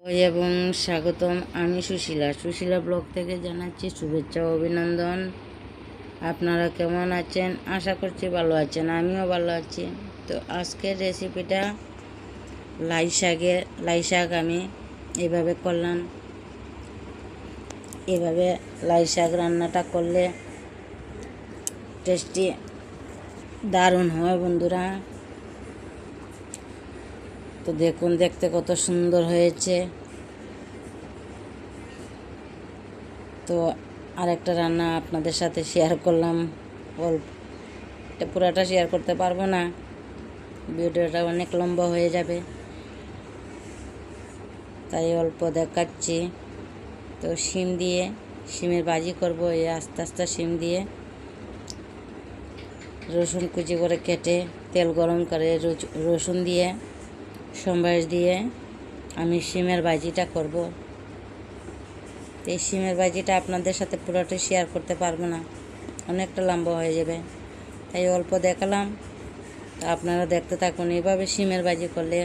এবং স্বাগতম। আমি সুশীলা ব্লগ থেকে জানাচ্ছি শুভেচ্ছা ও অভিনন্দন। আপনারা কেমন আছেন? আশা করছি ভালো আছেন, আমিও ভালো আছি। তো আজকের রেসিপিটা লাই শাক আমি এইভাবে করলাম। এভাবে লাই শাক রান্নাটা করলে টেস্টি দারুণ হয় বন্ধুরা। তো দেখুন, দেখতে কত সুন্দর হয়েছে। তো আরেকটা রান্না আপনাদের সাথে শেয়ার করলাম। এটা পুরাটা শেয়ার করতে পারবো না, ভিডিওটা অনেক লম্বা হয়ে যাবে, তাই অল্প দেখাচ্ছি। তো শিমের ভাজি করব। এই আস্তে আস্তে শিম দিয়ে রসুন কুচি করে কেটে তেল গরম করে রসুন দিয়ে সম্বাস দিয়ে আমি শিমের ভাজিটা করব। এই শিমের ভাজিটা আপনাদের সাথে পুরোটা শেয়ার করতে পারবো না, অনেকটা লম্বা হয়ে যাবে, তাই অল্প দেখালাম। তা আপনারা দেখতে থাকুন। এইভাবে শিমের ভাজি করলে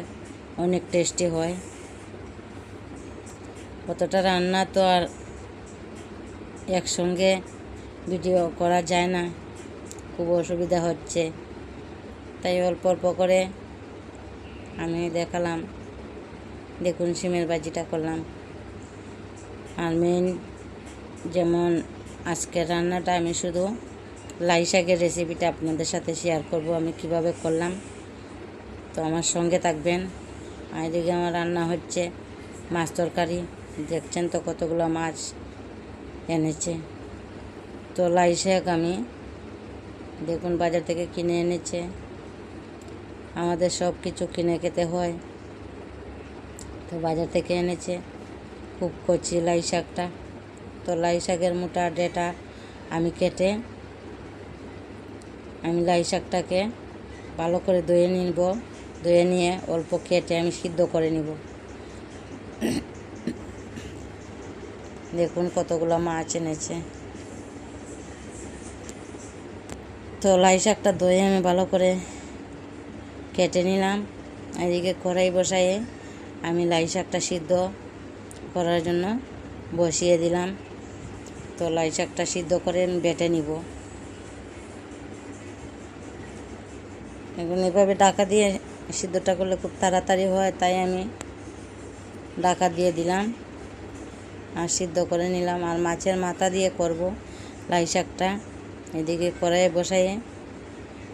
অনেক টেস্টি হয়। কতটা রান্না তো আর একসঙ্গে ভিডিও করা যায় না, খুব অসুবিধা হচ্ছে, তাই অল্প অল্প করে আমি দেখালাম। দেখুন, শিমের ভাজিটা করলাম। আর মেন যেমন আজকের রান্নাটা আমি শুধু লাই শাকের রেসিপিটা আপনাদের সাথে শেয়ার করব, আমি কিভাবে করলাম। তো আমার সঙ্গে থাকবেন। আর এদিকে আমার রান্না হচ্ছে মাছ তরকারি। দেখছেন তো কতগুলো মাছ এনেছে। তো লাই শাক আমি দেখুন বাজার থেকে কিনে এনেছে। আমাদের সব কিছু কিনে খেতে হয়, তো বাজার থেকে এনেছে। খুব কচি লাই শাকটা। তো লাই শাকের মোটা ডেটা আমি কেটে আমি লাই শাকটাকে ভালো করে ধুয়ে নিব। ধুয়ে নিয়ে অল্প কেটে আমি সিদ্ধ করে নিব। দেখুন কতগুলো মাছ এনেছে। তো লাই শাকটা ধুয়ে আমি ভালো করে কেটে নিলাম। এদিকে কড়াই বসায়ে আমি লাই শাকটা সিদ্ধ করার জন্য বসিয়ে দিলাম। তো লাই শাকটা সিদ্ধ করে বেটে নিব। এখন এভাবে ঢাকা দিয়ে সিদ্ধটা করলে খুব তাড়াতাড়ি হয়, তাই আমি ঢাকা দিয়ে দিলাম আর সিদ্ধ করে নিলাম। আর মাছের মাথা দিয়ে করব লাই শাকটা। এদিকে কড়াইয়ে বসাইয়ে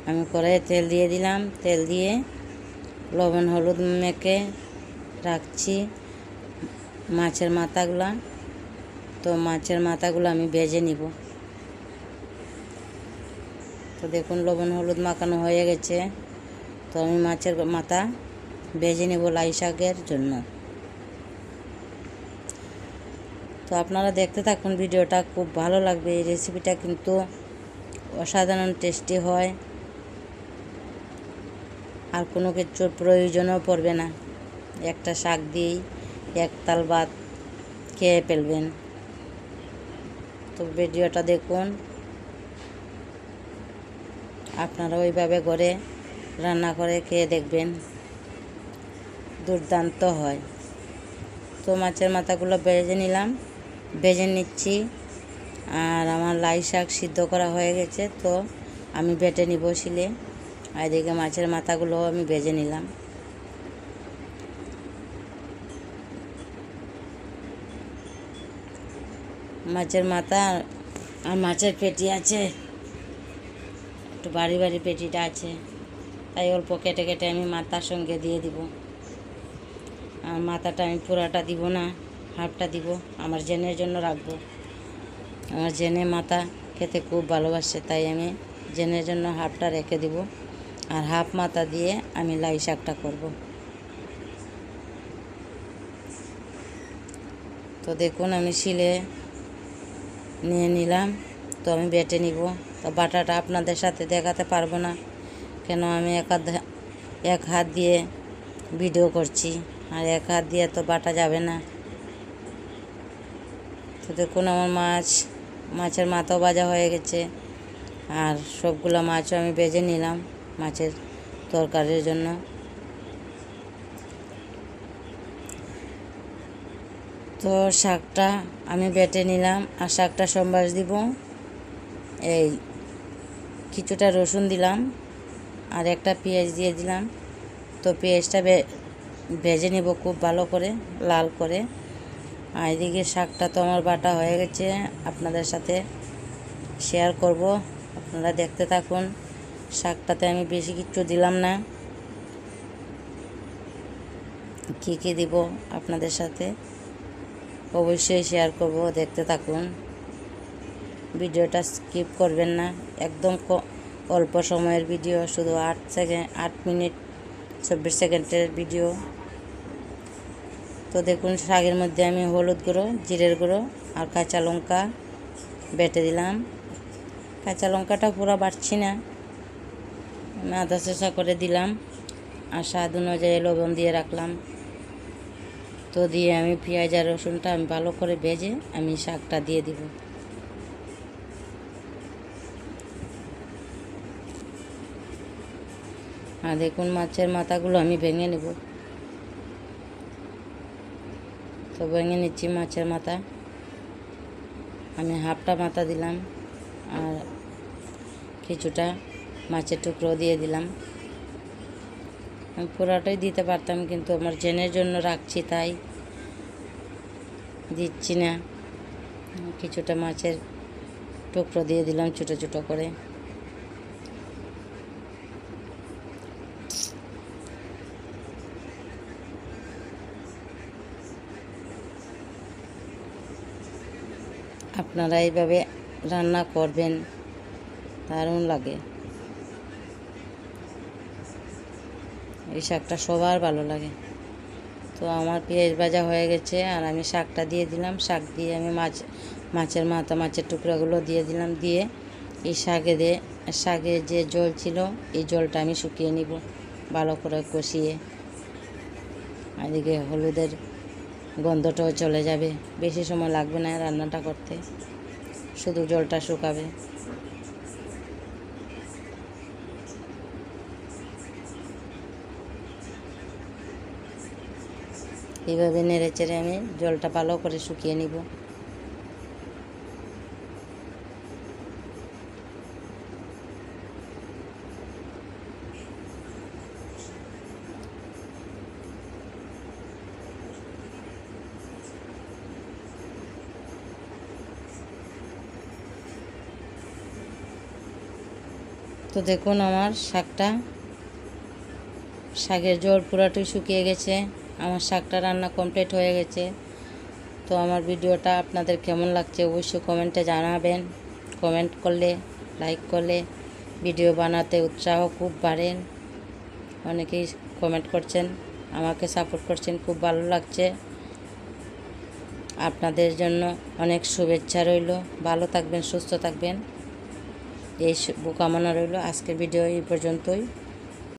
আমি কড়াইয়ে তেল দিয়ে দিলাম। তেল দিয়ে লবণ হলুদ মেখে রাখছি মাছের মাথাগুলা। তো মাছের মাথাগুলো আমি ভেজে নিব। তো দেখুন লবণ হলুদ মাখানো হয়ে গেছে। তো আমি মাছের মাথা ভেজে নেব লাই শাকের জন্য। তো আপনারা দেখতে থাকুন, ভিডিওটা খুব ভালো লাগবে। এই রেসিপিটা কিন্তু অসাধারণ টেস্টি হয়, আর কোনো কিছুর প্রয়োজনও পড়বে না। একটা শাক দিয়েই এক তাল ভাত খেয়ে ফেলবেন। তো ভিডিওটা দেখুন, আপনারা ওইভাবে করে রান্না করে খেয়ে দেখবেন, দুর্দান্ত হয়। তো মাছের মাথাগুলো ভেজে নিচ্ছি। আর আমার লাই শাক সিদ্ধ করা হয়ে গেছে, তো আমি বেটে নিব শিলে। আর এদিকে মাছের মাথাগুলো আমি ভেজে নিলাম। মাছের মাথা আর মাছের পেটি আছে, একটু ভারী পেটিটা আছে, তাই অল্প কেটে কেটে আমি মাথার সঙ্গে দিয়ে দিব। আর মাথাটা আমি পুরাটা দিব না, হাফটা দিব, আমার জেনের জন্য রাখবো। আমার জেনে মাথা খেতে খুব ভালোবাসে, তাই আমি জেনের জন্য হাফটা রেখে দিব। আর হাফ মাথা দিয়ে আমি লাই শাকটা করব। তো দেখুন আমি শিলে নিয়ে নিলাম। তো আমি বেটে নিব। তো বাটাটা আপনাদের সাথে দেখাতে পারবো না, কেন আমি এক হাত দিয়ে ভিডিও করছি, আর এক হাত দিয়ে তো বাটা যাবে না। তো দেখুন আমার মাছের মাথাও ভাজা হয়ে গেছে। আর সবগুলো মাছও আমি ভেজে নিলাম মাছের তরকারির জন্য। তো শাকটা আমি বেটে নিলাম, আর শাকটা সম্বাস দিব। এই কিছুটা রসুন দিলাম আর একটা পেঁয়াজ দিয়ে দিলাম। তো পেঁয়াজটা ভেজে নেব খুব ভালো করে, লাল করে। আর এদিকে শাকটা তো আমার বাটা হয়ে গেছে, আপনাদের সাথে শেয়ার করব, আপনারা দেখতে থাকুন। শাকটাতে আমি বেশি কিছু দিলাম না, কী কী দিব আপনাদের সাথে অবশ্যই শেয়ার করব, দেখতে থাকুন। ভিডিওটা স্কিপ করবেন না, একদম অল্প সময়ের ভিডিও, শুধু 8 মিনিট 24 সেকেন্ডের ভিডিও। তো দেখুন, শাকের মধ্যে আমি হলুদ গুঁড়ো, জিরের গুঁড়ো আর কাঁচা লঙ্কা বেটে দিলাম। কাঁচা লঙ্কাটা পুরো বাটছি না, আমি আধা চেঁচা করে দিলাম। আর স্বাদ অনুযায়ী লবণ দিয়ে রাখলাম। তো দিয়ে আমি পেঁয়াজ আর রসুনটা আমি ভালো করে ভেজে আমি শাকটা দিয়ে দিব। আর দেখুন, মাছের মাথাগুলো আমি ভেঙে নেব। তো ভেঙে নিচ্ছি মাছের মাথা, আমি হাফটা মাথা দিলাম আর কিছুটা মাছের টুকরো দিয়ে দিলাম। আমি পুরোটাই দিতে পারতাম, কিন্তু আমার জেনের জন্য রাখছি তাই দিচ্ছি না। কিছুটা মাছের টুকরো দিয়ে দিলাম ছোটো ছোটো করে। আপনারা এইভাবে রান্না করবেন, দারুণ লাগে। এই শাকটা সবার ভালো লাগে। তো আমার পেঁয়াজ ভাজা হয়ে গেছে, আর আমি শাকটা দিয়ে দিলাম। শাক দিয়ে আমি মাছের মাথা, মাছের টুকরাগুলো দিয়ে দিলাম। দিয়ে এই শাকে যে জল ছিল, এই জলটা আমি শুকিয়ে নিব ভালো করে কষিয়ে। এদিকে হলুদের গন্ধটাও চলে যাবে, বেশি সময় লাগবে না রান্নাটা করতে, শুধু জলটা শুকাবে। এইভাবে নেড়ে চেড়ে আমি জলটা ভালো করে শুকিয়ে নিব। তো দেখুন, আমার শাকের জল পুরোটাই শুকিয়ে গেছে। আমার শাকটা রান্না কমপ্লিট হয়ে গেছে। তো আমার ভিডিওটা আপনাদের কেমন লাগছে অবশ্যই কমেন্টে জানাবেন। কমেন্ট করলে, লাইক করলে ভিডিও বানাতে উৎসাহ খুব বাড়েন। অনেকেই কমেন্ট করছেন, আমাকে সাপোর্ট করছেন, খুব ভালো লাগছে। আপনাদের জন্য অনেক শুভেচ্ছা রইল। ভালো থাকবেন, সুস্থ থাকবেন, এই শুভকামনা রইল। আজকের ভিডিও এই পর্যন্তই।